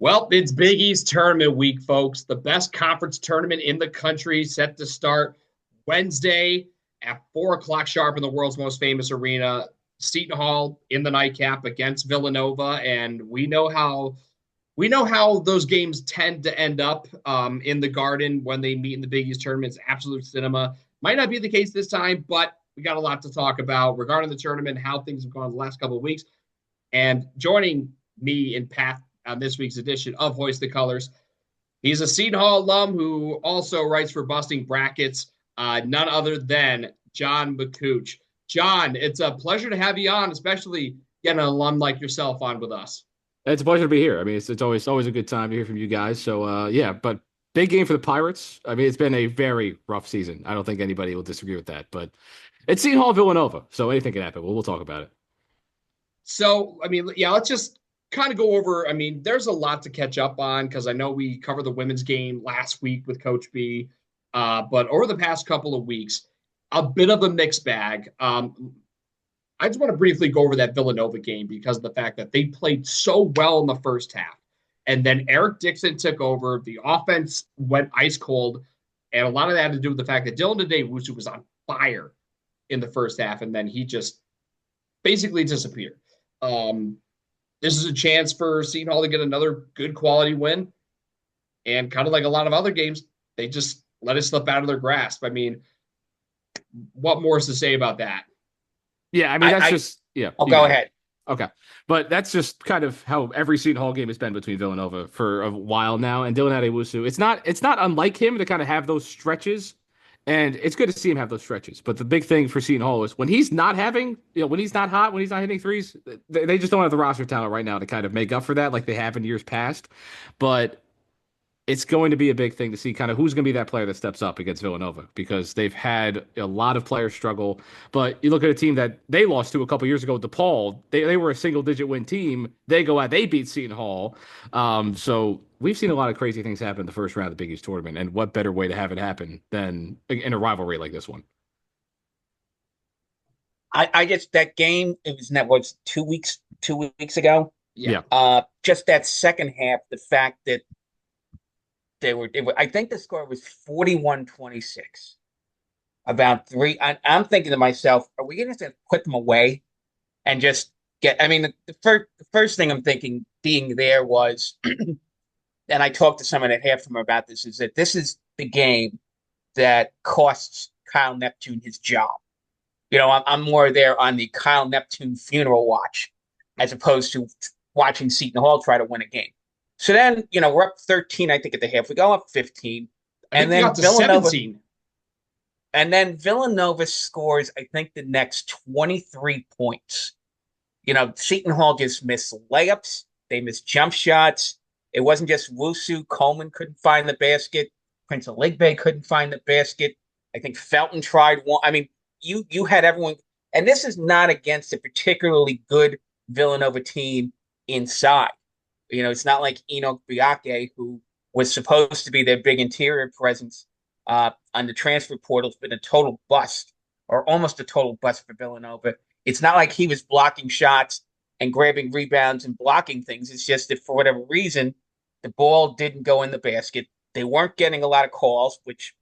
Well, it's Big East tournament week, folks. The best conference tournament in the country set to start Wednesday at 4 o'clock sharp in the world's most famous arena. Seton Hall in the nightcap against Villanova, and we know how those games tend to end up in the Garden when they meet in the Big East tournament. It's absolute cinema. Might not be the case this time, but we got a lot to talk about regarding the tournament, how things have gone the last couple of weeks. And joining me and Pat on this week's edition of Hoist the Colors, he's a Seton Hall alum who also writes for Busting Brackets, none other than John Makuch. John, it's a pleasure to have you on, especially getting an alum like yourself on with us. It's a pleasure to be here. I mean, it's always a good time to hear from you guys. So yeah, but big game for the Pirates. I mean, it's been a very rough season. I don't think anybody will disagree with that. But it's Seton Hall Villanova, so anything can happen. We'll talk about it. So, I mean, yeah, let's just kind of go over. I mean, there's a lot to catch up on because I know we covered the women's game last week with Coach B, but over the past couple of weeks, a bit of a mixed bag. I just want to briefly go over that Villanova game because of the fact that they played so well in the first half. And then Eric Dixon took over. The offense went ice cold. And a lot of that had to do with the fact that Dylan Wusu was on fire in the first half. And then he just basically disappeared. Um, this is a chance for Seton Hall to get another good quality win. And kind of like a lot of other games, they just let it slip out of their grasp. I mean, what more is to say about that? Yeah, I mean that's just yeah. I'll You go got it. ahead. Okay, but that's just kind of how every Seton Hall game has been between Villanova for a while now. And Dylan Adewusu, it's not unlike him to kind of have those stretches, and it's good to see him have those stretches. But the big thing for Seton Hall is when he's not having, when he's not hot, when he's not hitting threes, they just don't have the roster talent right now to kind of make up for that like they have in years past. But it's going to be a big thing to see kind of who's going to be that player that steps up against Villanova because they've had a lot of players struggle. But you look at a team that they lost to a couple years ago, DePaul. They were a single digit win team. They beat Seton Hall. So we've seen a lot of crazy things happen in the first round of the Big East tournament. And what better way to have it happen than in a rivalry like this one? I just that game, it was that was 2 weeks ago. Yeah. Yeah. Just that second half, the fact that I think the score was 41-26. About three. I'm thinking to myself, are we going to put them away and just get? I mean, the first thing I'm thinking being there was, and I talked to someone at halftime about this, is that this is the game that costs Kyle Neptune his job. I'm more there on the Kyle Neptune funeral watch as opposed to watching Seton Hall try to win a game. So then, we're up 13, I think, at the half. We go up 15. I think And we then got to Villanova 17. and then Villanova scores, I think, the next 23 points. Seton Hall just missed layups. They missed jump shots. It wasn't just Wusu. Coleman couldn't find the basket. Prince Aligbe couldn't find the basket. I think Felton tried one. I mean, you had everyone. And this is not against a particularly good Villanova team inside. It's not like Enoch Biake, who was supposed to be their big interior presence on the transfer portal, has been a total bust or almost a total bust for Villanova. It's not like he was blocking shots and grabbing rebounds and blocking things. It's just that for whatever reason, the ball didn't go in the basket. They weren't getting a lot of calls, which,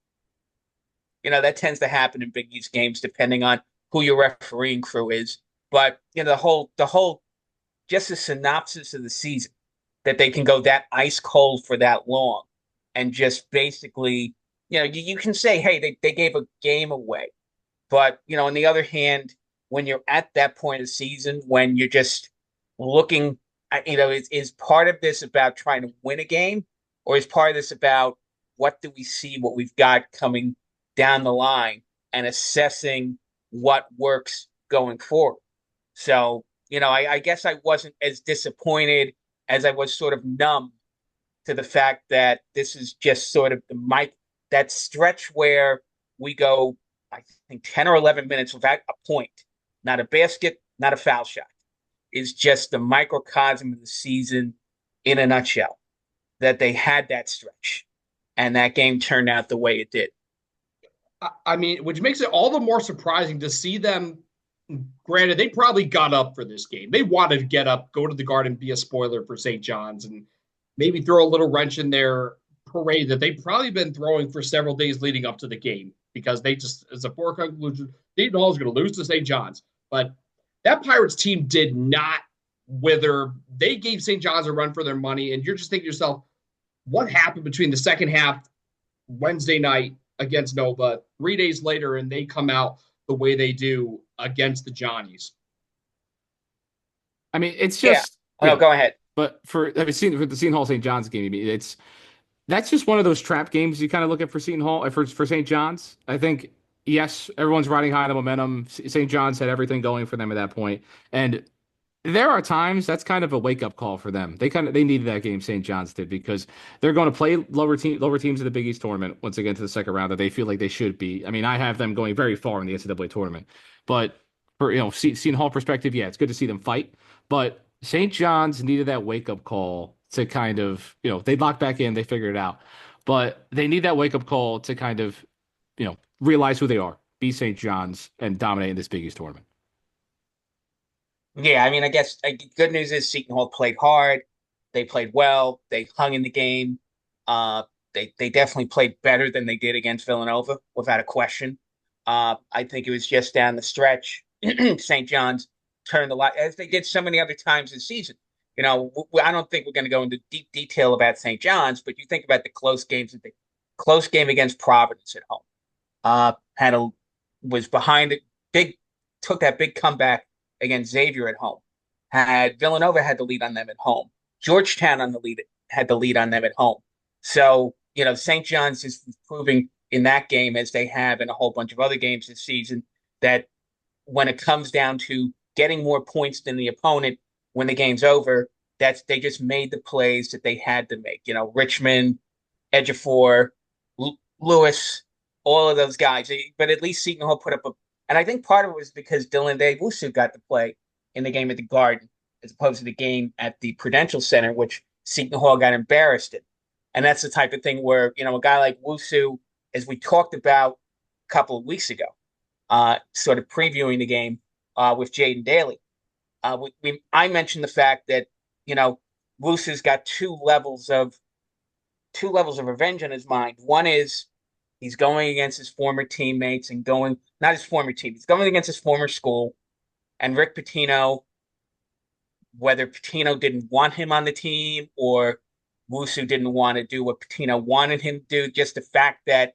that tends to happen in Big East games, depending on who your refereeing crew is. But, the whole, just a synopsis of the season that they can go that ice cold for that long and just basically, you can say, hey, they gave a game away. But, on the other hand, when you're at that point of season, when you're just looking at, is part of this about trying to win a game, or is part of this about what do we see, what we've got coming down the line and assessing what works going forward? So, I guess I wasn't as disappointed as I was sort of numb to the fact that this is just sort of that stretch where we go, I think, 10 or 11 minutes without a point, not a basket, not a foul shot, is just the microcosm of the season in a nutshell, that they had that stretch and that game turned out the way it did. I mean, which makes it all the more surprising to see them. Granted, they probably got up for this game. They wanted to get up, go to the Garden, be a spoiler for St. John's, and maybe throw a little wrench in their parade that they've probably been throwing for several days leading up to the game because they just, as a foregone conclusion, Seton Hall is going to lose to St. John's. But that Pirates team did not wither. They gave St. John's a run for their money, and you're just thinking to yourself, what happened between the second half Wednesday night against Nova, 3 days later, and they come out the way they do against the Johnnies? I mean, it's Yeah. just, Oh, no, go ahead. but for the Seton Hall St. John's game, I mean, that's just one of those trap games you kind of look at for Seton Hall for St. John's. I think yes, everyone's riding high on the momentum. St. John's had everything going for them at that point, and there are times that's kind of a wake up call for them. They needed that game. St. John's did because they're going to play lower teams in the Big East tournament once again to the second round that they feel like they should be. I mean, I have them going very far in the NCAA tournament, but for Seton Hall perspective, yeah, it's good to see them fight. But St. John's needed that wake up call to kind of they locked back in, they figured it out, but they need that wake up call to kind of realize who they are, be St. John's, and dominate in this Big East tournament. Yeah, I mean, I guess good news is Seton Hall played hard. They played well. They hung in the game. Uh, they definitely played better than they did against Villanova, without a question. I think it was just down the stretch. St. John's turned a lot, as they did so many other times this season. I don't think we're going to go into deep detail about St. John's, but you think about the close games. The close game against Providence at home. Had a was behind it, big took that big comeback against Xavier at home. Had Villanova had the lead on them at home. Georgetown on the lead had the lead on them at home. So, St. John's is proving in that game, as they have in a whole bunch of other games this season, that when it comes down to getting more points than the opponent when the game's over, they just made the plays that they had to make. Richmond, Ejiofor, Lewis, all of those guys. But at least Seton Hall put up and I think part of it was because Dylan Day-Wusu got to play in the game at the Garden as opposed to the game at the Prudential Center, which Seton Hall got embarrassed in. And that's the type of thing where, a guy like Wusu, as we talked about a couple of weeks ago, sort of previewing the game with Jaden Daly, I mentioned the fact that, Wusu's got two levels of revenge on his mind. One is he's going against his former teammates and not his former team, he's going against his former school. And Rick Pitino, whether Pitino didn't want him on the team or Wusu didn't want to do what Pitino wanted him to do, just the fact that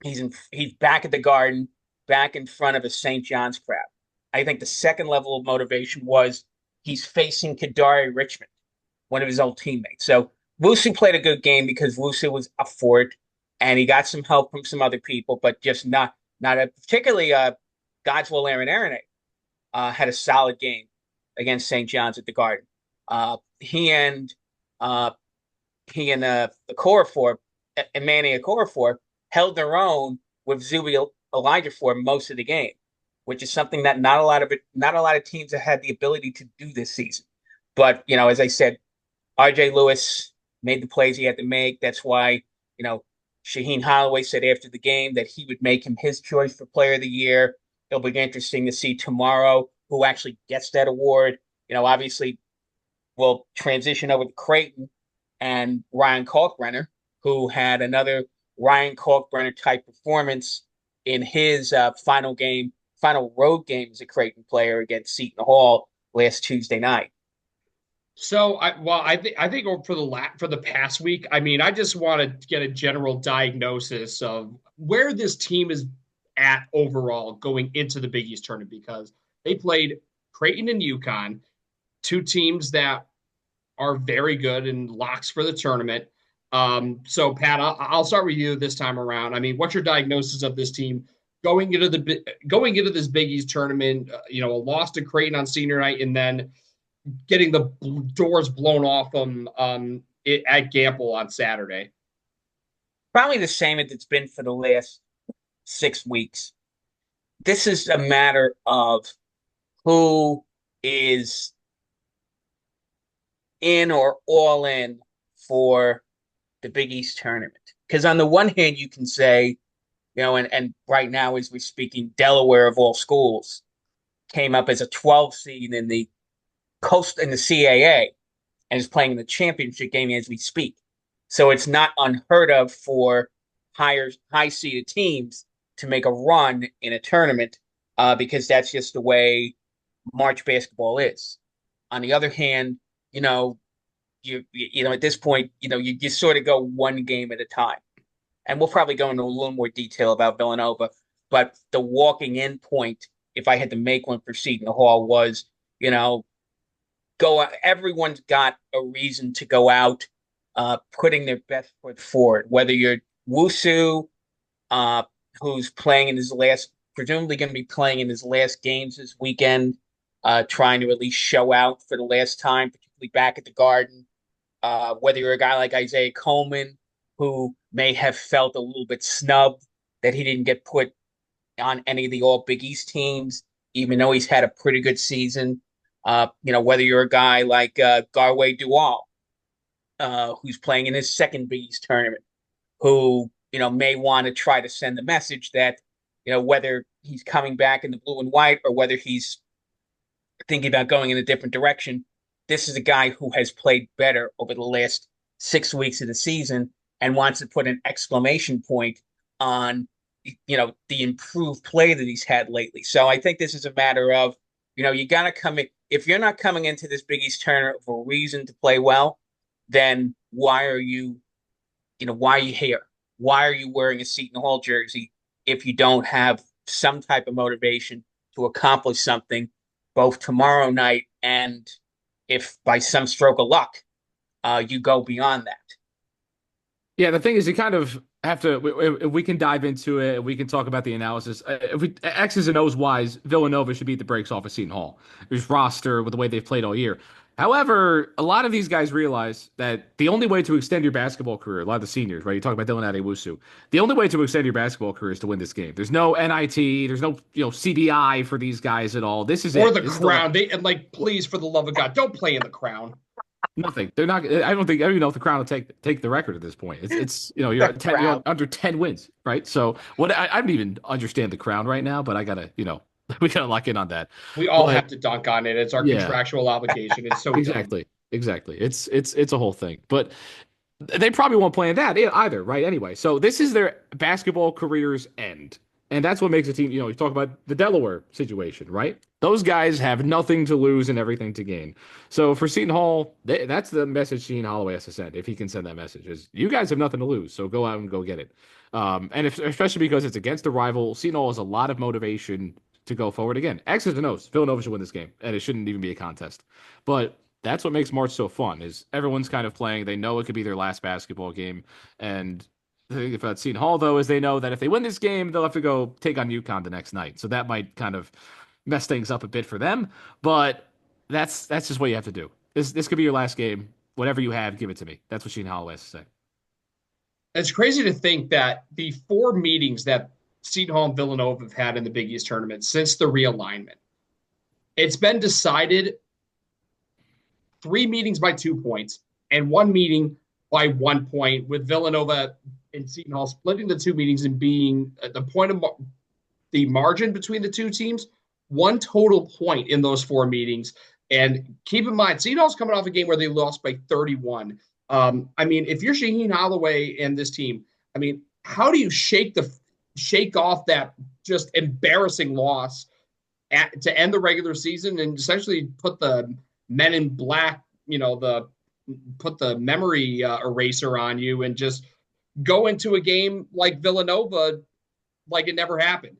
he's back at the Garden, back in front of a St. John's crowd. I think the second level of motivation was he's facing Kadari Richmond, one of his old teammates. So Wusu played a good game because Wusu was up for it, and he got some help from some other people, but just not particularly Godswill Aaron had a solid game against St. John's at the Garden. He and the Okorafor, Manny Okorafor, held their own with Zuby Elijah for most of the game, which is something that not a lot of teams have had the ability to do this season. But as I said, R.J. Lewis made the plays he had to make. That's why Shaheen Holloway said after the game that he would make him his choice for Player of the Year. It'll be interesting to see tomorrow who actually gets that award. Obviously, we'll transition over to Creighton and Ryan Kalkbrenner, who had another Ryan Kalkbrenner type performance in his final road game as a Creighton player against Seton Hall last Tuesday night. So, I think for the past week, I mean, I just want to get a general diagnosis of where this team is at overall going into the Big East tournament, because they played Creighton and UConn, two teams that are very good and locks for the tournament. So, Pat, I'll start with you this time around. I mean, what's your diagnosis of this team going into this Big East tournament? A loss to Creighton on senior night, and then getting the doors blown off them at Gamble on Saturday. Probably the same as it's been for the last 6 weeks. This is a matter of who is in or all in for the Big East tournament. Because on the one hand, you can say, and right now as we're speaking, Delaware of all schools came up as a 12 seed in the CAA, and is playing in the championship game as we speak. So it's not unheard of for high seeded teams to make a run in a tournament because that's just the way March basketball is. On the other hand, you know, you know at this point, you sort of go one game at a time. And we'll probably go into a little more detail about Villanova, but the walking in point, if I had to make one for Seton Hall, was, you know, go. Everyone's got a reason to go out, putting their best foot forward. Whether you're Wusu, uh, who's playing in his last, presumably going to be playing in his last games this weekend, trying to at least show out for the last time, particularly back at the Garden. Whether you're a guy like Isaiah Coleman, who may have felt a little bit snubbed that he didn't get put on any of the All Big East teams, even though he's had a pretty good season. Whether you're a guy like Garway Dual, who's playing in his second Big East tournament, who may want to try to send the message that whether he's coming back in the blue and white or whether he's thinking about going in a different direction, this is a guy who has played better over the last 6 weeks of the season and wants to put an exclamation point on the improved play that he's had lately. So I think this is a matter of you got to come in. If you're not coming into this Big East tournament for a reason to play well, then why are you here? Why are you wearing a Seton Hall jersey if you don't have some type of motivation to accomplish something both tomorrow night and if by some stroke of luck you go beyond that? Yeah, the thing is, you kind of have to. If we can dive into it, we can talk about the analysis. If we X's and O's wise, Villanova should beat the brakes off of Seton Hall. There's roster with the way they've played all year. However, a lot of these guys realize that the only way to extend your basketball career, a lot of the seniors, right? You talk about Dylan Adewusu. The only way to extend your basketball career is to win this game. There's no NIT, there's no CBI for these guys at all. This is or it. the This crown. Please, for the love of God, don't play in the crown. Nothing. They're not. I don't even know if the Crown will take the record at this point. It's you're at 10, you're under 10 wins, right? So what I don't even understand the Crown right now, but I gotta we gotta lock in on that. We all have to dunk on it. It's our contractual obligation. It's so exactly, exactly. It's a whole thing, but they probably won't play in that either, right? Anyway, so this is their basketball career's end. And that's what makes a team, you talk about the Delaware situation, right? Those guys have nothing to lose and everything to gain. So for Seton Hall, that's the message Sheen Holloway has to send, if he can send that message, is you guys have nothing to lose, so go out and go get it. Especially because it's against a rival, Seton Hall has a lot of motivation to go forward. Again, X's and O's, Villanova should win this game, and it shouldn't even be a contest. But that's what makes March so fun, is everyone's kind of playing. They know it could be their last basketball game, and the thing about Seton Hall, though, is they know that if they win this game, they'll have to go take on UConn the next night. So that might kind of mess things up a bit for them. But that's just what you have to do. This could be your last game. Whatever you have, give it to me. That's what Sheen Holloway has to say. It's crazy to think that the 4 meetings that Seton Hall and Villanova have had in the Big East tournament since the realignment, it's been decided 3 meetings by 2 points and 1 meeting by 1 point, with Villanova and Seton Hall splitting the 2 meetings and being at the point of the margin between the 2 teams, 1 total point in those 4 meetings. And keep in mind, Seton Hall's coming off a game where they lost by 31. If you're Shaheen Holloway and this team, how do you shake off that just embarrassing loss to end the regular season and essentially put the men in black, put the memory eraser on you and just go into a game like Villanova like it never happened?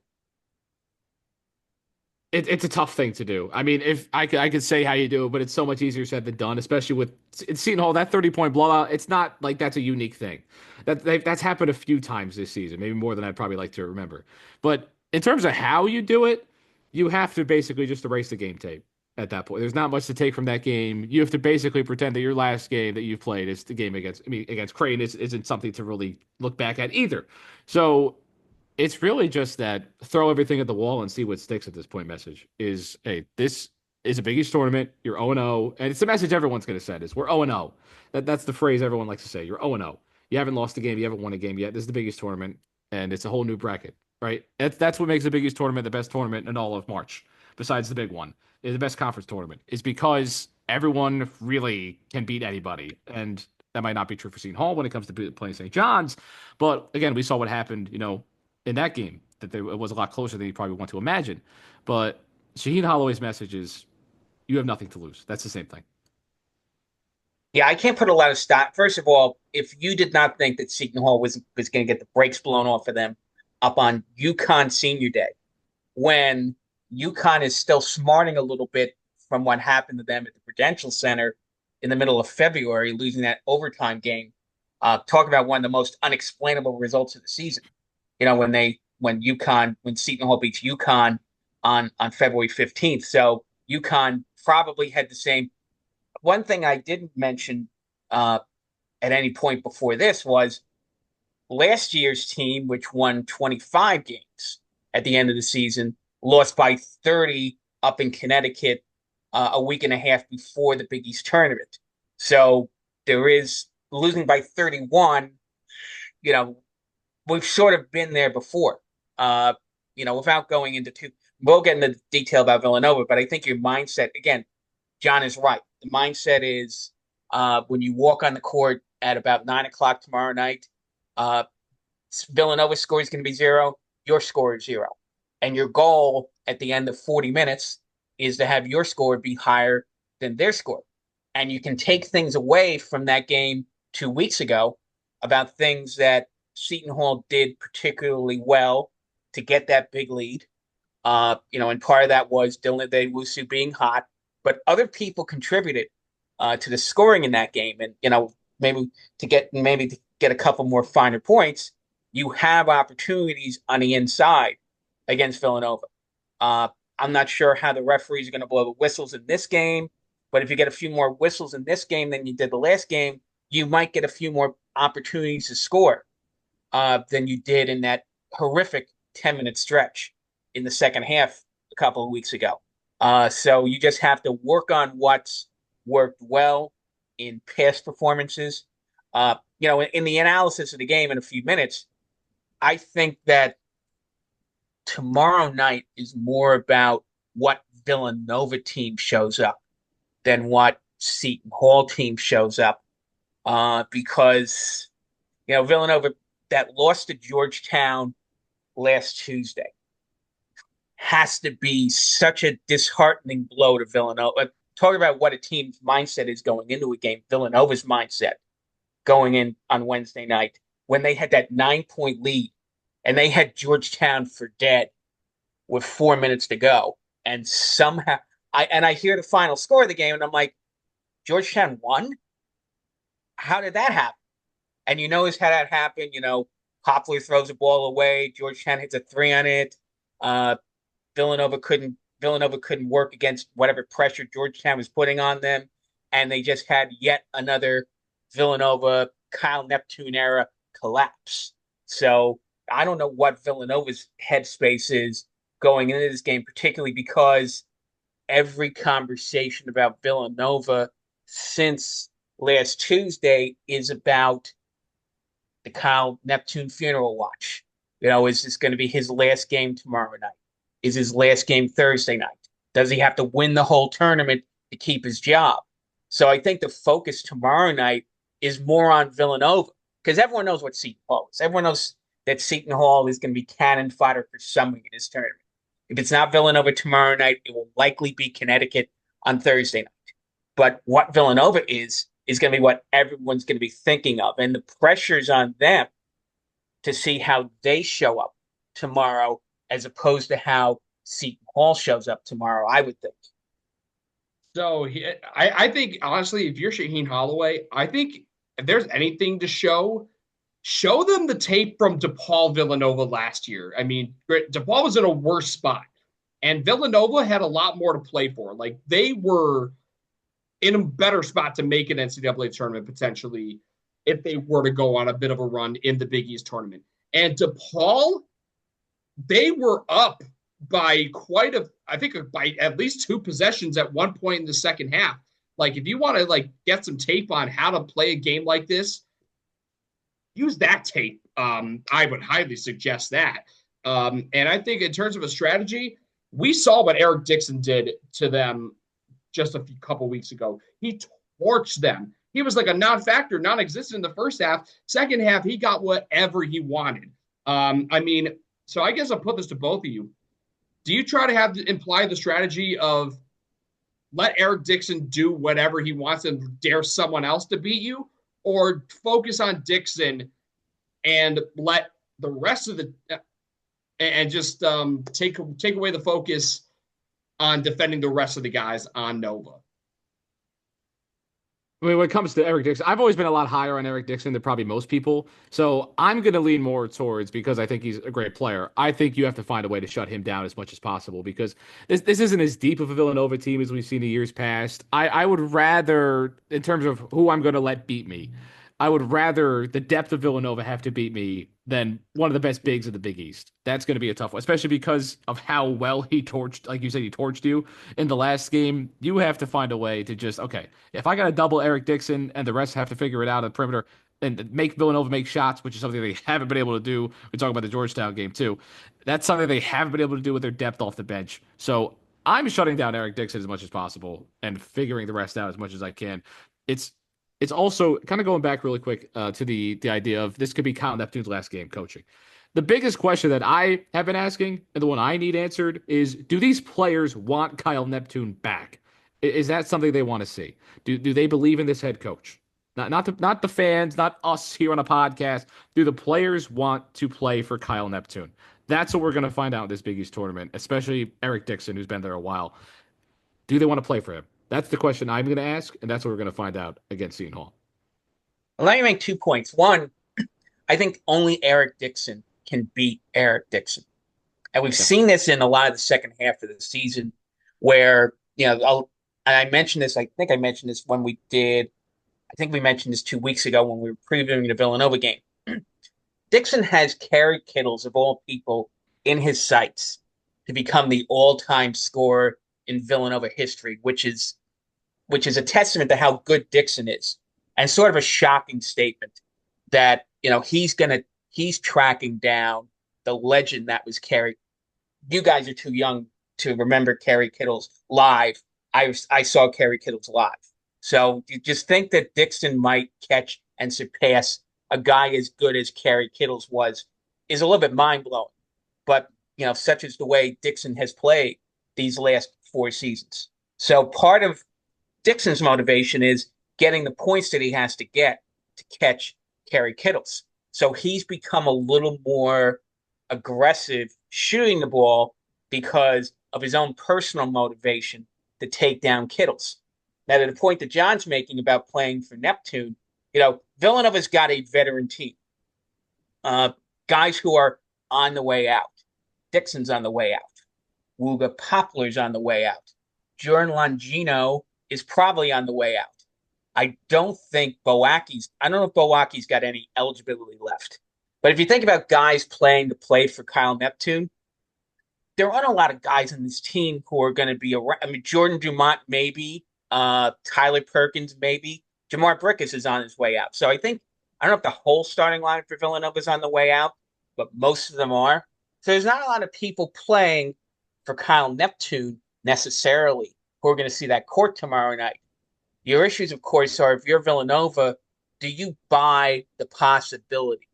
It's a tough thing to do. If I could say how you do it, but it's so much easier said than done, especially with Seton Hall. That 30-point blowout, it's not like that's a unique thing. That's happened a few times this season, maybe more than I'd probably like to remember. But in terms of how you do it, you have to basically just erase the game tape at that point. There's not much to take from that game. You have to basically pretend that your last game that you've played is the game against Creighton isn't something to really look back at either. So it's really just that throw everything at the wall and see what sticks at this point message is, hey, this is a Big East tournament. You're 0-0. And it's the message everyone's going to send is we're 0-0. That's the phrase everyone likes to say. You're 0-0. You haven't lost a game. You haven't won a game yet. This is the Big East tournament, and it's a whole new bracket, right? That's what makes the Big East tournament the best tournament in all of March, besides the big one. Is the best conference tournament. Is because everyone really can beat anybody. And that might not be true for Seton Hall when it comes to playing St. John's. But again, we saw what happened, in that game, that it was a lot closer than you probably want to imagine. But Shaheen Holloway's message is you have nothing to lose. That's the same thing. Yeah, I can't put a lot of stock. First of all, if you did not think that Seton Hall was going to get the brakes blown off of them up on UConn Senior Day, when UConn is still smarting a little bit from what happened to them at the Prudential Center in the middle of February, losing that overtime game, talk about one of the most unexplainable results of the season. When Seton Hall beats UConn on February 15th. So UConn probably had the same. One thing I didn't mention at any point before this was last year's team, which won 25 games at the end of the season, lost by 30 up in Connecticut a week and a half before the Big East tournament. So there is losing by 31. We've sort of been there before. Without going into we'll get into detail about Villanova, but I think your mindset, again, John is right. The mindset is when you walk on the court at about 9 o'clock tomorrow night, Villanova's score is going to be 0. Your score is 0. And your goal at the end of 40 minutes is to have your score be higher than their score. And you can take things away from that game 2 weeks ago about things that Seton Hall did particularly well to get that big lead. And part of that was Dylan Adewusu being hot, but other people contributed to the scoring in that game. And, maybe to get a couple more finer points, you have opportunities on the inside against Villanova. I'm not sure how the referees are going to blow the whistles in this game, but if you get a few more whistles in this game than you did the last game, you might get a few more opportunities to score than you did in that horrific 10-minute stretch in the second half a couple of weeks ago. So you just have to work on what's worked well in past performances. In the analysis of the game in a few minutes, I think that tomorrow night is more about what Villanova team shows up than what Seton Hall team shows up. Because, Villanova, that loss to Georgetown last Tuesday has to be such a disheartening blow to Villanova. Talk about what a team's mindset is going into a game. Villanova's mindset going in on Wednesday night when they had that 9-point lead and they had Georgetown for dead with 4 minutes to go. And somehow I hear the final score of the game and I'm like, Georgetown won? How did that happen? And you notice how that happened. Poplar throws a ball away. Georgetown hits a 3 on it. Villanova couldn't work against whatever pressure Georgetown was putting on them, and they just had yet another Villanova Kyle Neptune era collapse. So I don't know what Villanova's headspace is going into this game, particularly because every conversation about Villanova since last Tuesday is about the Kyle Neptune funeral watch. Is this going to be his last game tomorrow night? Is his last game Thursday night? Does he have to win the whole tournament to keep his job? So I think the focus tomorrow night is more on Villanova because everyone knows what Seton Hall is. Everyone knows that Seton Hall is going to be cannon fodder for somebody in this tournament. If it's not Villanova tomorrow night, it will likely be Connecticut on Thursday night. But what Villanova is going to be what everyone's going to be thinking of. And the pressure's on them to see how they show up tomorrow as opposed to how Seton Hall shows up tomorrow, I would think. So I think, honestly, if you're Shaheen Holloway, I think if there's anything to show them the tape from DePaul Villanova last year. I mean, DePaul was in a worse spot, and Villanova had a lot more to play for. Like, they were in a better spot to make an NCAA tournament potentially if they were to go on a bit of a run in the Big East tournament. And DePaul, they were up by by at least 2 possessions at one point in the second half. Like, if you want to get some tape on how to play a game like this, use that tape. I would highly suggest that. And I think in terms of a strategy, we saw what Eric Dixon did to them just a couple weeks ago. He torched them. He was like a non-factor, non-existent in the first half. Second half, he got whatever he wanted. I mean, so I guess I'll put this to both of you. Do you try to imply the strategy of let Eric Dixon do whatever he wants and dare someone else to beat you, or focus on Dixon and let the rest of the and just take away the focus on defending the rest of the guys on Nova? I mean, when it comes to Eric Dixon, I've always been a lot higher on Eric Dixon than probably most people. So I'm going to lean more towards, because I think he's a great player, I think you have to find a way to shut him down as much as possible, because this isn't as deep of a Villanova team as we've seen in years past. I would rather, in terms of who I'm going to let beat me, I would rather the depth of Villanova have to beat me than one of the best bigs of the Big East. That's going to be a tough one, especially because of how well he torched, like you said, he torched you in the last game. You have to find a way to just, okay, if I got to double Eric Dixon and the rest have to figure it out at the perimeter and make Villanova make shots, which is something they haven't been able to do. We talk about the Georgetown game too. That's something they haven't been able to do with their depth off the bench. So I'm shutting down Eric Dixon as much as possible and figuring the rest out as much as I can. It's also kind of going back really quick to the idea of this could be Kyle Neptune's last game coaching. The biggest question that I have been asking, and the one I need answered, is do these players want Kyle Neptune back? Is that something they want to see? Do they believe in this head coach? Not the fans, not us here on a podcast. Do the players want to play for Kyle Neptune? That's what we're going to find out in this Big East tournament, especially Eric Dixon, who's been there a while. Do they want to play for him? That's the question I'm going to ask, and that's what we're going to find out against Seton Hall. Let me make 2 points. One, I think only Eric Dixon can beat Eric Dixon. And we've seen this in a lot of the second half of the season where, and I mentioned this, I think I mentioned this when we mentioned this 2 weeks ago when we were previewing the Villanova game. Dixon has Kerry Kittles, of all people, in his sights to become the all-time scorer in Villanova history, which is a testament to how good Dixon is, and sort of a shocking statement that he's tracking down the legend that was Kerry. You guys are too young to remember Kerry Kittles live. I saw Kerry Kittles live, so you just think that Dixon might catch and surpass a guy as good as Kerry Kittles is a little bit mind blowing. But such is the way Dixon has played these last 4 seasons. So part of Dixon's motivation is getting the points that he has to get to catch Kerry Kittles. So he's become a little more aggressive shooting the ball because of his own personal motivation to take down Kittles. Now, to the point that John's making about playing for Neptune, Villanova's got a veteran team. Guys who are on the way out. Dixon's on the way out. Wooga Poplar's on the way out. Jordan Longino is probably on the way out. I don't know if Boaki's got any eligibility left. But if you think about guys playing to play for Kyle Neptune, there aren't a lot of guys in this team who are going to be around. I mean, Jordan Dumont, maybe. Tyler Perkins, maybe. Jamar Brickus is on his way out. So I don't know if the whole starting line for Villanova is on the way out, but most of them are. So there's not a lot of people playing for Kyle Neptune necessarily who are going to see that court tomorrow night. Your issues, of course, are if you're Villanova, do you buy the possibility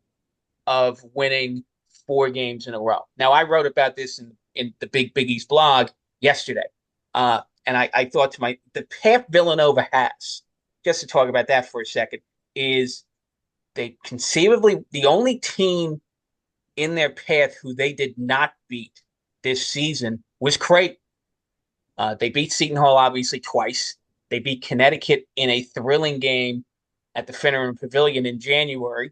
of winning 4 games in a row? Now, I wrote about this in the Big East blog yesterday. And I thought the path Villanova has, just to talk about that for a second, is they conceivably the only team in their path who they did not beat this season was Creighton. They beat Seton Hall, obviously, twice. They beat Connecticut in a thrilling game at the Finneran Pavilion in January.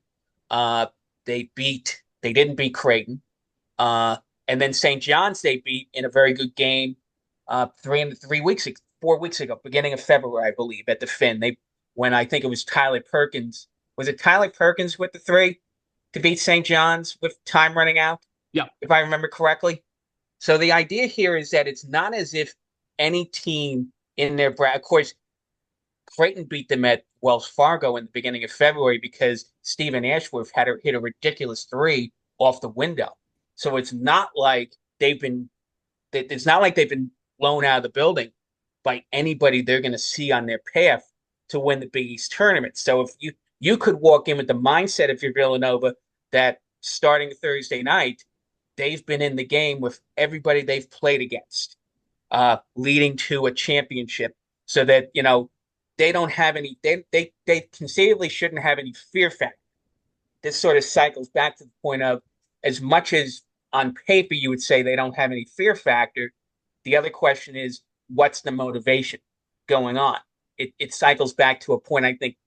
They didn't beat Creighton. And then St. John's they beat in a very good game 4 weeks ago, beginning of February, I believe, at the Finn. When I think it was Tyler Perkins. Was it Tyler Perkins with the 3 to beat St. John's with time running out? Yeah. If I remember correctly. So the idea here is that it's not as if any team in their of course, Creighton beat them at Wells Fargo in the beginning of February because Stephen Ashworth hit a ridiculous 3 off the window. So it's not like they've been blown out of the building by anybody they're going to see on their path to win the Big East tournament. So if you could walk in with the mindset of your Villanova that starting Thursday night, they've been in the game with everybody they've played against, leading to a championship, so that they don't have any. They conceivably shouldn't have any fear factor. This sort of cycles back to the point of, as much as on paper you would say they don't have any fear factor, the other question is, what's the motivation going on? It cycles back to a point I think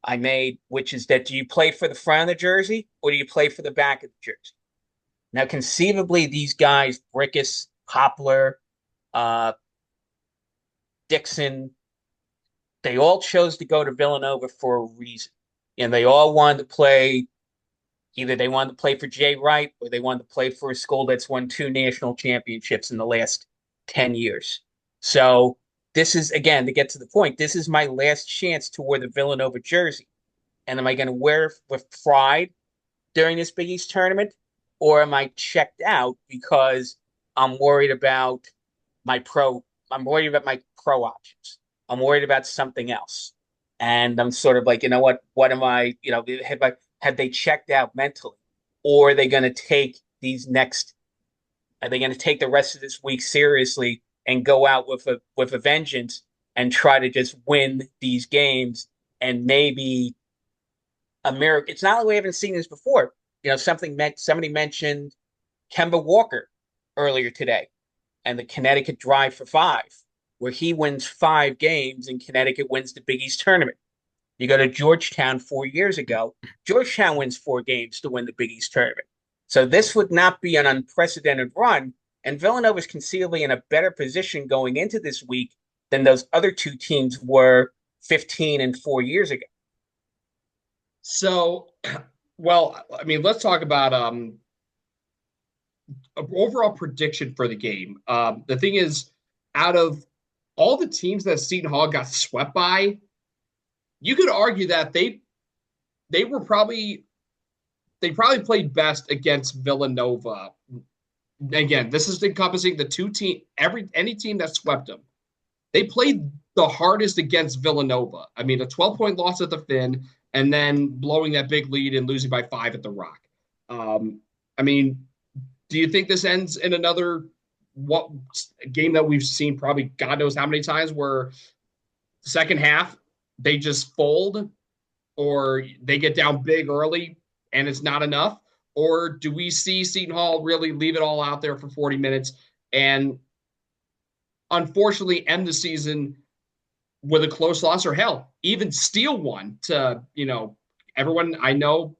I made, which is that, do you play for the front of the jersey or do you play for the back of the jersey? Now, conceivably, these guys, Brickus, Poplar, uh, Dixon, they all chose to go to Villanova for a reason. And they all wanted to play, either they wanted to play for Jay Wright or they wanted to play for a school that's won 2 national championships in the last 10 years. So this is, again, to get to the point, this is my last chance to wear the Villanova jersey. And am I going to wear it with pride during this Big East tournament? Or am I checked out because I'm worried about I'm worried about my pro options. I'm worried about something else. And I'm sort of like, what am I, have they checked out mentally? Or are they going to take are they going to take the rest of this week seriously and go out with a vengeance and try to just win these games? And maybe a miracle. It's not like we haven't seen this before. Somebody mentioned Kemba Walker earlier today and the Connecticut Drive for Five, where he wins 5 games and Connecticut wins the Big East tournament. You go to Georgetown 4 years ago, Georgetown wins 4 games to win the Big East tournament. So this would not be an unprecedented run, and Villanova's conceivably in a better position going into this week than those other 2 teams were 15 and 4 years ago. So, well, I mean, let's talk about overall prediction for the game. The thing is, out of all the teams that Seton Hall got swept by, you could argue that they probably played best against Villanova. Again, this is encompassing the any team that swept them. They played the hardest against Villanova. I mean, a 12-point loss at the Finn, and then blowing that big lead and losing by 5 at the Rock. I mean, do you think this ends in another game that we've seen probably God knows how many times, where second half they just fold, or they get down big early and it's not enough? Or do we see Seton Hall really leave it all out there for 40 minutes and unfortunately end the season with a close loss, or hell, even steal one to, everyone? I know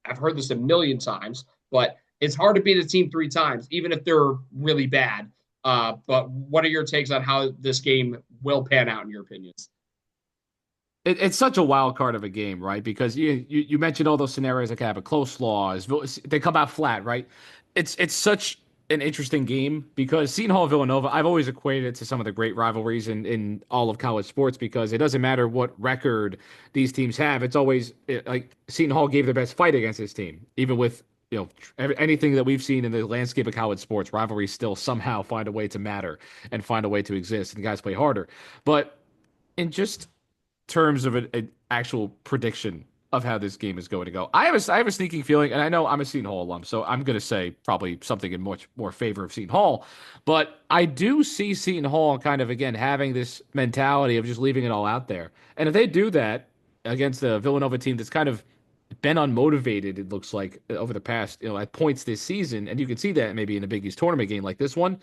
I've heard this a million times, but it's hard to beat a team 3 times, even if they're really bad. But what are your takes on how this game will pan out, in your opinions? It's such a wild card of a game, right? Because you mentioned all those scenarios that can happen, close laws, they come out flat, right? It's such an interesting game because Seton Hall Villanova, I've always equated it to some of the great rivalries in all of college sports, because it doesn't matter what record these teams have. It's always like Seton Hall gave their best fight against this team, even with anything that we've seen in the landscape of college sports. Rivalries still somehow find a way to matter and find a way to exist, and the guys play harder. But in just terms of an actual prediction of how this game is going to go, I have a sneaking feeling, and I know I'm a Seton Hall alum, so I'm going to say probably something in much more favor of Seton Hall. But I do see Seton Hall kind of, again, having this mentality of just leaving it all out there. And if they do that against the Villanova team that's kind of been unmotivated, it looks like, over the past, at points this season, and you can see that maybe in a Big East tournament game like this one,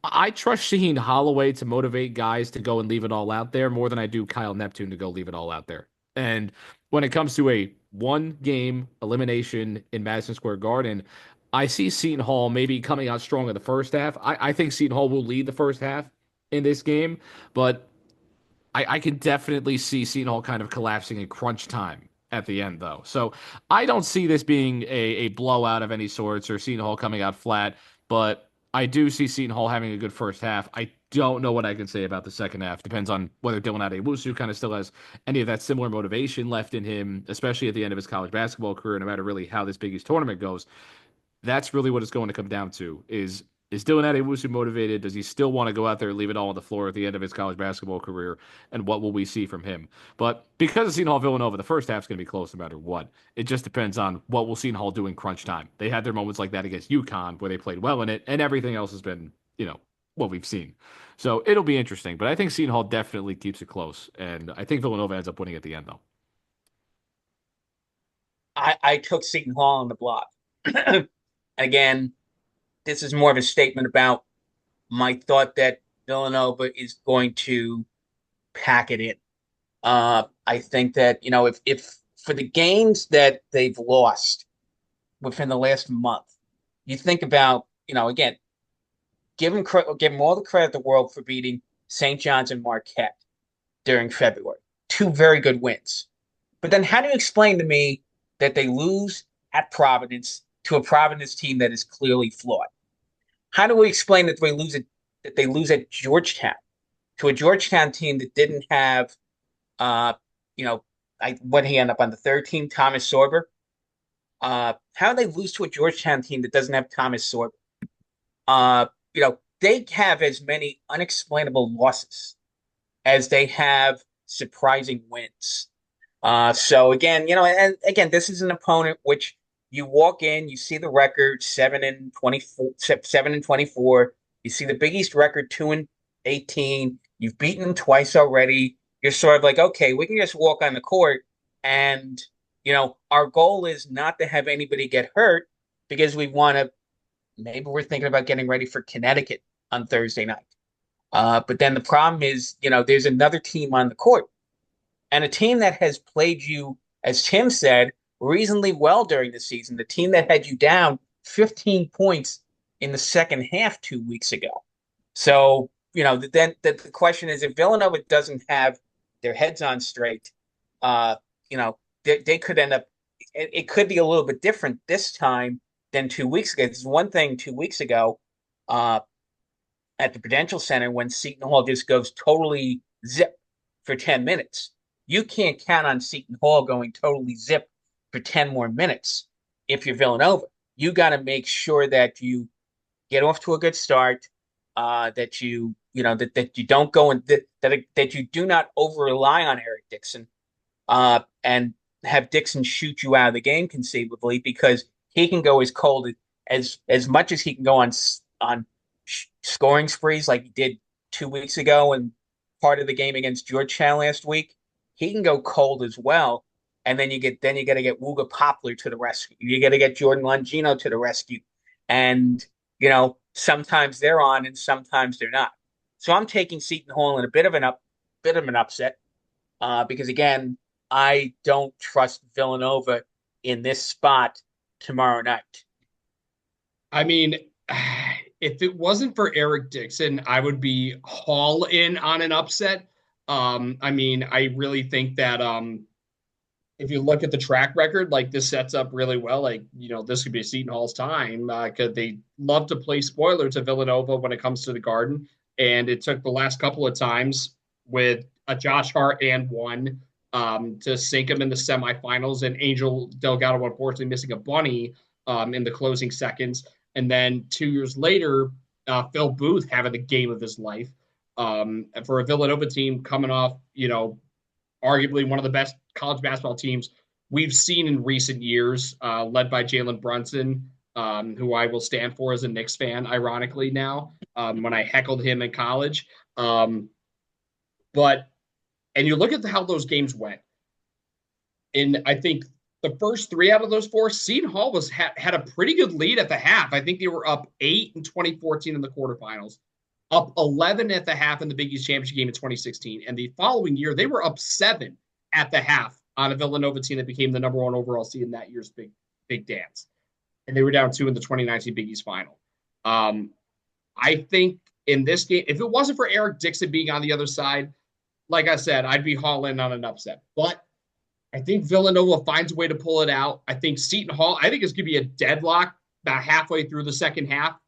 I trust Shaheen Holloway to motivate guys to go and leave it all out there more than I do Kyle Neptune to go leave it all out there. And when it comes to a 1-game elimination in Madison Square Garden, I see Seton Hall maybe coming out strong in the first half. I think Seton Hall will lead the first half in this game, but I can definitely see Seton Hall kind of collapsing in crunch time at the end, though. So I don't see this being a blowout of any sorts or Seton Hall coming out flat, but I do see Seton Hall having a good first half. I don't know what I can say about the second half. Depends on whether Dylan Adewusu kind of still has any of that similar motivation left in him, especially at the end of his college basketball career, no matter really how this Big East tournament goes. That's really what it's going to come down to, is Is Dylan Adewusu motivated? Does he still want to go out there and leave it all on the floor at the end of his college basketball career? And what will we see from him? But because of Seton Hall Villanova, the first half's going to be close no matter what. It just depends on what will Seton Hall do in crunch time. They had their moments like that against UConn where they played well in it, and everything else has been, what we've seen. So it'll be interesting. But I think Seton Hall definitely keeps it close. And I think Villanova ends up winning at the end, though. I took Seton Hall on the block. Again, this is more of a statement about my thought that Villanova is going to pack it in. I think that, if for the games that they've lost within the last month, you think about, again, give them all the credit in the world for beating St. John's and Marquette during February. Two very good wins. But then how do you explain to me that they lose at Providence to a Providence team that is clearly flawed? How do we explain that they lose at Georgetown to a Georgetown team that didn't have you know, when he ended up on the third team, Thomas Sorber? How do they lose to a Georgetown team that doesn't have Thomas Sorber? They have as many unexplainable losses as they have surprising wins. So again, and again, this is an opponent which you walk in, you see the record 7-24. You see the Big East record 2-18. You've beaten them twice already. You're sort of like, okay, we can just walk on the court, and our goal is not to have anybody get hurt because we want to. Maybe we're thinking about getting ready for Connecticut on Thursday night. But then the problem is, there's another team on the court, and a team that has played you, as Tim said, reasonably well during the season. The team that had you down 15 points in the second half 2 weeks ago. So, then the question is, if Villanova doesn't have their heads on straight, they could end up. It could be a little bit different this time than 2 weeks ago. It's one thing 2 weeks ago at the Prudential Center when Seton Hall just goes totally zip for 10 minutes. You can't count on Seton Hall going totally zip for 10 more minutes if you're Villanova. You got to make sure that you get off to a good start, that you don't go and that you do not over rely on Eric Dixon, and have Dixon shoot you out of the game conceivably, because he can go as cold as much as he can go on scoring sprees like he did 2 weeks ago and part of the game against Georgetown last week. He can go cold as well, and then you got to get Wooga Poplar to the rescue. You got to get Jordan Longino to the rescue, and sometimes they're on and sometimes they're not. So I'm taking Seton Hall in a bit of an upset, because again, I don't trust Villanova in this spot tomorrow night. I mean, if it wasn't for Eric Dixon, I would be all in on an upset. I really think that if you look at the track record, like, this sets up really well. Like, this could be Seton Hall's time, because they love to play spoiler to Villanova when it comes to the Garden. And it took the last couple of times with a Josh Hart and one to sink him in the semifinals, and Angel Delgado unfortunately missing a bunny in the closing seconds. And then 2 years later, Phil Booth having the game of his life. For a Villanova team coming off, arguably one of the best college basketball teams we've seen in recent years, led by Jalen Brunson, who I will stand for as a Knicks fan, ironically now, when I heckled him in college. And you look at how those games went. And I think the first three out of those four, Seton Hall had a pretty good lead at the half. I think they were up 8 in 2014 in the quarterfinals, up 11 at the half in the Big East Championship game in 2016. And the following year, they were up 7 at the half on a Villanova team that became the number 1 overall seed in that year's big dance. And they were down 2 in the 2019 Big East final. I think in this game, if it wasn't for Eric Dixon being on the other side, like I said, I'd be hauling on an upset. But I think Villanova finds a way to pull it out. I think Seton Hall, I think it's going to be a deadlock about halfway through the second half.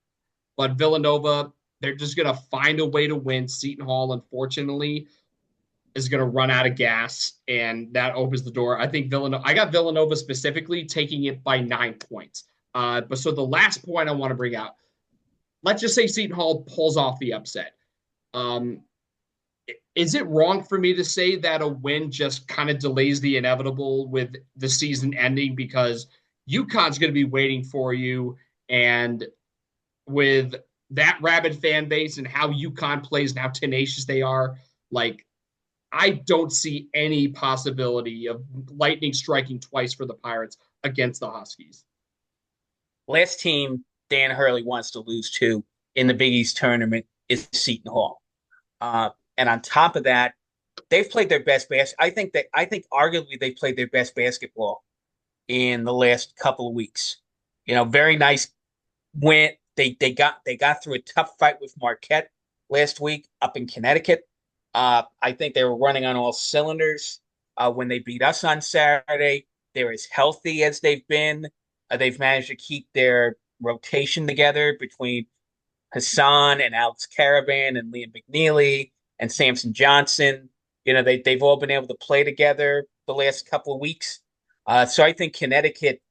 But Villanova, they're just going to find a way to win. Seton Hall, unfortunately, is going to run out of gas, and that opens the door. I think I got Villanova specifically taking it by 9 points. But so the last point I want to bring out, let's just say Seton Hall pulls off the upset. Um, is it wrong for me to say that a win just kind of delays the inevitable with the season ending because UConn's going to be waiting for you, and with that rabid fan base and how UConn plays and how tenacious they are, like I don't see any possibility of lightning striking twice for the Pirates against the Huskies. Last team Dan Hurley wants to lose to in the Big East tournament is Seton Hall. And on top of that, they've played their best I think arguably they played their best basketball in the last couple of weeks. Very nice win. They got through a tough fight with Marquette last week up in Connecticut. I think they were running on all cylinders when they beat us on Saturday. They're as healthy as they've been. They've managed to keep their rotation together between Hassan and Alex Caravan and Liam McNeely and Samson Johnson. They've all been able to play together the last couple of weeks. So I think Connecticut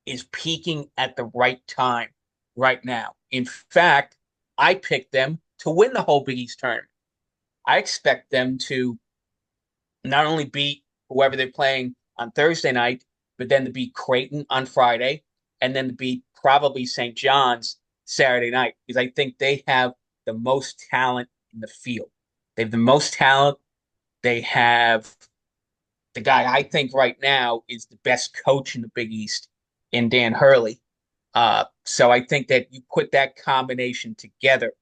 is peaking at the right time right now. In fact, I picked them to win the whole Big East tournament. I expect them to not only beat whoever they're playing on Thursday night, but then to beat Creighton on Friday, and then to beat probably St. John's Saturday night, because I think they have the most talent in the field. They have the most talent. They have the guy I think right now is the best coach in the Big East in Dan Hurley. So I think that you put that combination together,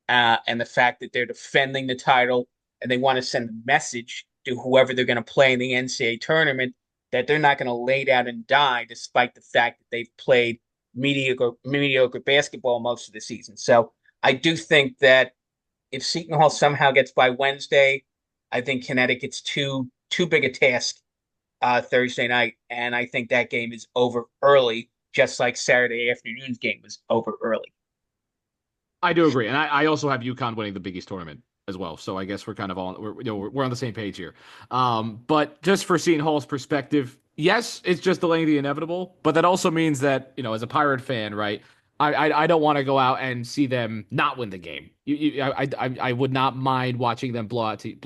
and the fact that they're defending the title and they want to send a message to whoever they're going to play in the NCAA tournament that they're not going to lay down and die, despite the fact that they've played mediocre basketball most of the season. So I do think that if Seton Hall somehow gets by Wednesday, I think Connecticut's too big a task Thursday night, and I think that game is over early, just like Saturday afternoon's game was over early. I do agree, and I also have UConn winning the Big East tournament as well. So I guess we're kind of we're on the same page here. But just for Seton Hall's perspective, yes, it's just delaying the inevitable, but that also means that as a Pirate fan, right? I don't want to go out and see them not win the game. I would not mind watching them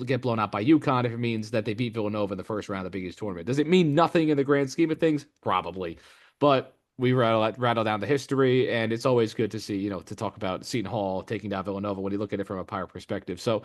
get blown out by UConn if it means that they beat Villanova in the first round of the Big East tournament. Does it mean nothing in the grand scheme of things? Probably, but we rattle down the history, and it's always good to see, to talk about Seton Hall taking down Villanova when you look at it from a Pirate perspective. So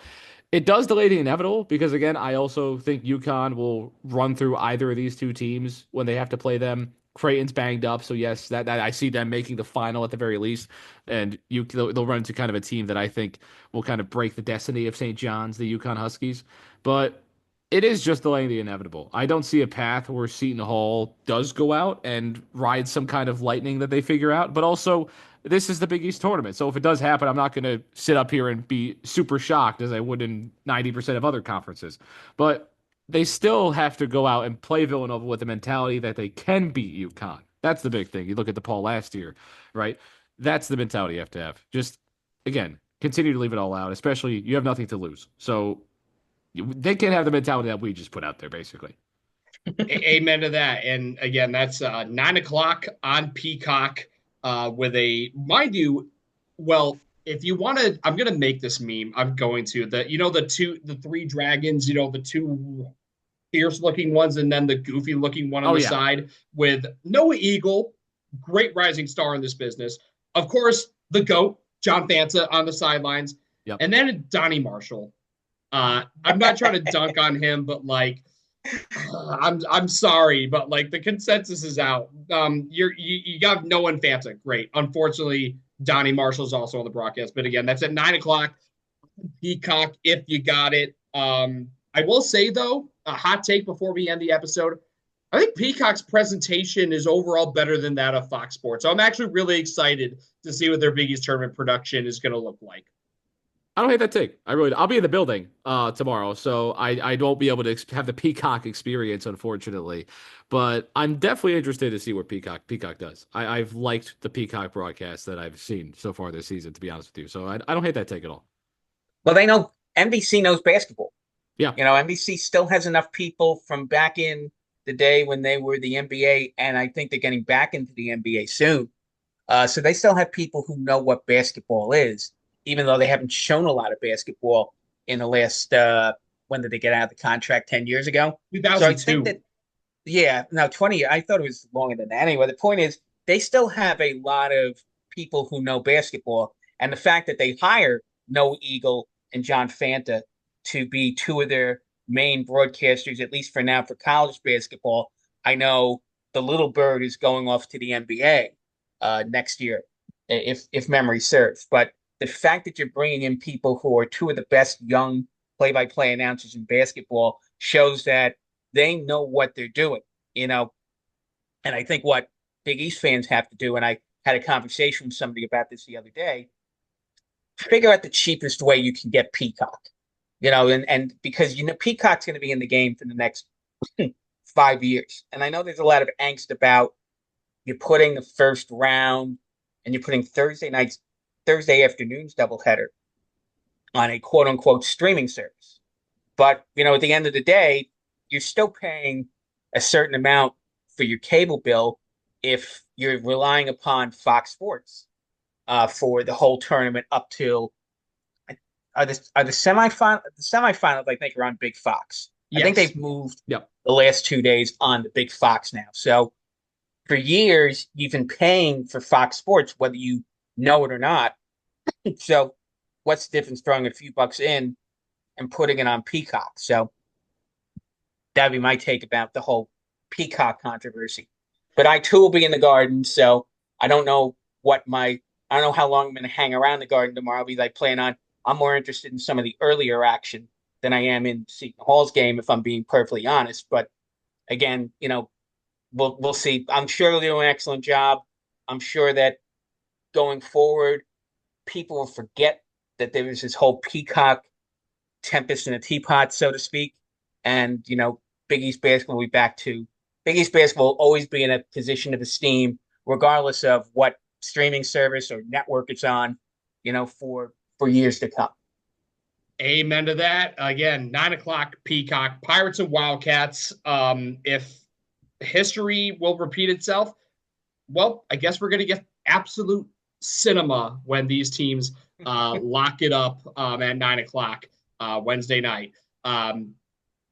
it does delay the inevitable because, again, I also think UConn will run through either of these two teams when they have to play them. Creighton's banged up, so yes, that I see them making the final at the very least, and they'll run into kind of a team that I think will kind of break the destiny of St. John's, the UConn Huskies. But it is just delaying the inevitable. I don't see a path where Seton Hall does go out and ride some kind of lightning that they figure out. But also, this is the Big East tournament. So if it does happen, I'm not going to sit up here and be super shocked as I would in 90% of other conferences. But they still have to go out and play Villanova with the mentality that they can beat UConn. That's the big thing. You look at DePaul last year, right? That's the mentality you have to have. Just, again, continue to leave it all out, especially you have nothing to lose. So they can't have the mentality that we just put out there, basically. Amen to that. And again, that's 9 o'clock on Peacock with a, mind you, well, if you want to, I'm going to make this meme. I'm going to the three dragons, the two fierce looking ones, and then the goofy looking one on the side with Noah Eagle, great rising star in this business. Of course, the GOAT, John Fanta on the sidelines. Yep. And then Donnie Marshall. I'm not trying to dunk on him, but I'm sorry, but the consensus is out. You got Noah and Fanta, great. Unfortunately, Donnie Marshall's also on the broadcast, but again, that's at 9 o'clock. Peacock, if you got it. I will say though, a hot take before we end the episode. I think Peacock's presentation is overall better than that of Fox Sports. So I'm actually really excited to see what their Big East tournament production is going to look like. I don't hate that take. I'll be in the building tomorrow, so I won't be able to have the Peacock experience, unfortunately. But I'm definitely interested to see what Peacock does. I've liked the Peacock broadcast that I've seen so far this season, to be honest with you. So I don't hate that take at all. Well, they know NBC knows basketball. Yeah. NBC still has enough people from back in the day when they were the NBA, and I think they're getting back into the NBA soon, So they still have people who know what basketball is, even though they haven't shown a lot of basketball in the last when did they get out of the contract 10 years ago? So I think 2002. that yeah, no, 20, I thought it was longer than that. Anyway, the point is they still have a lot of people who know basketball. And the fact that they hire Noah Eagle and John Fanta to be two of their main broadcasters, at least for now, for college basketball. I know the little bird is going off to the NBA next year, if memory serves. But the fact that you're bringing in people who are two of the best young play-by-play announcers in basketball shows that they know what they're doing, you know. And I think what Big East fans have to do, and I had a conversation with somebody about this the other day, figure out the cheapest way you can get Peacock, and because Peacock's going to be in the game for the next 5 years, and I know there's a lot of angst about you're putting the first round and you're putting Thursday afternoons doubleheader on a quote unquote streaming service, but at the end of the day, you're still paying a certain amount for your cable bill if you're relying upon Fox Sports for the whole tournament up till are the semifinals I think are on Big Fox. I think Yes. they've moved Yep. the last 2 days on the Big Fox now. So for years you've been paying for Fox Sports whether you know it or not. So what's the difference throwing a few bucks in and putting it on Peacock? So that'd be my take about the whole Peacock controversy. But I too will be in the Garden, so I don't know I don't know how long I'm going to hang around the Garden tomorrow because I plan on. I'm more interested in some of the earlier action than I am in Seton Hall's game, if I'm being perfectly honest. But again, we'll see. I'm sure they'll do an excellent job. I'm sure that going forward, people will forget that there was this whole Peacock tempest in a teapot, so to speak, and Big East basketball will be back to Big East basketball will always be in a position of esteem, regardless of what streaming service or network it's on, for years to come. Amen to that. Again, 9 o'clock Peacock, Pirates and Wildcats. If history will repeat itself, well, I guess we're going to get absolute cinema when these teams lock it up at 9 o'clock Wednesday night.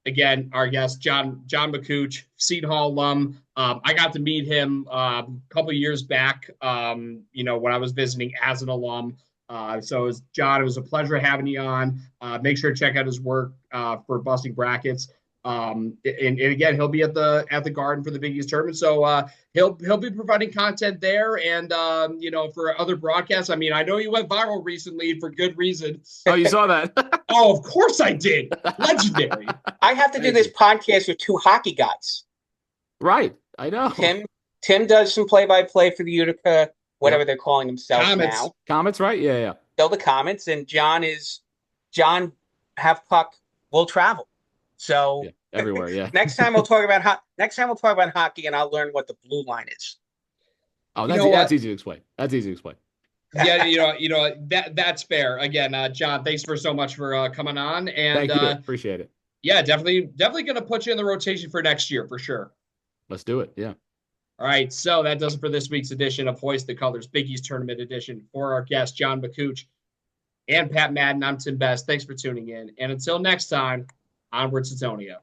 Again, our guest, John Makuch, Seton Hall alum. I got to meet him a couple of years back, when I was visiting as an alum. So, John, it was a pleasure having you on. Make sure to check out his work for Busting Brackets. And again, he'll be at the Garden for the Big East tournament. So he'll be providing content there, and for other broadcasts. I mean, I know you went viral recently for good reason. Oh, you saw that? Oh, of course I did. Legendary. I have to do this podcast with two hockey guys. Right, I know. Tim does some play-by-play for the Utica, whatever they're calling themselves now. Comments, right? Yeah. Still the comments, and John have puck will travel. So yeah, everywhere, yeah. next time we'll talk about hockey, and I'll learn what the blue line is. Oh, that's easy to explain. That's easy to explain. Yeah, that's fair. Again, John, thanks so much for coming on, and thank you. Appreciate it. Yeah, definitely going to put you in the rotation for next year for sure. Let's do it. Yeah. All right, so that does it for this week's edition of Hoist the Colors Big East Tournament Edition. For our guests, John Makuch and Pat Madden, I'm Tim Best. Thanks for tuning in, and until next time, onwards, Setonia.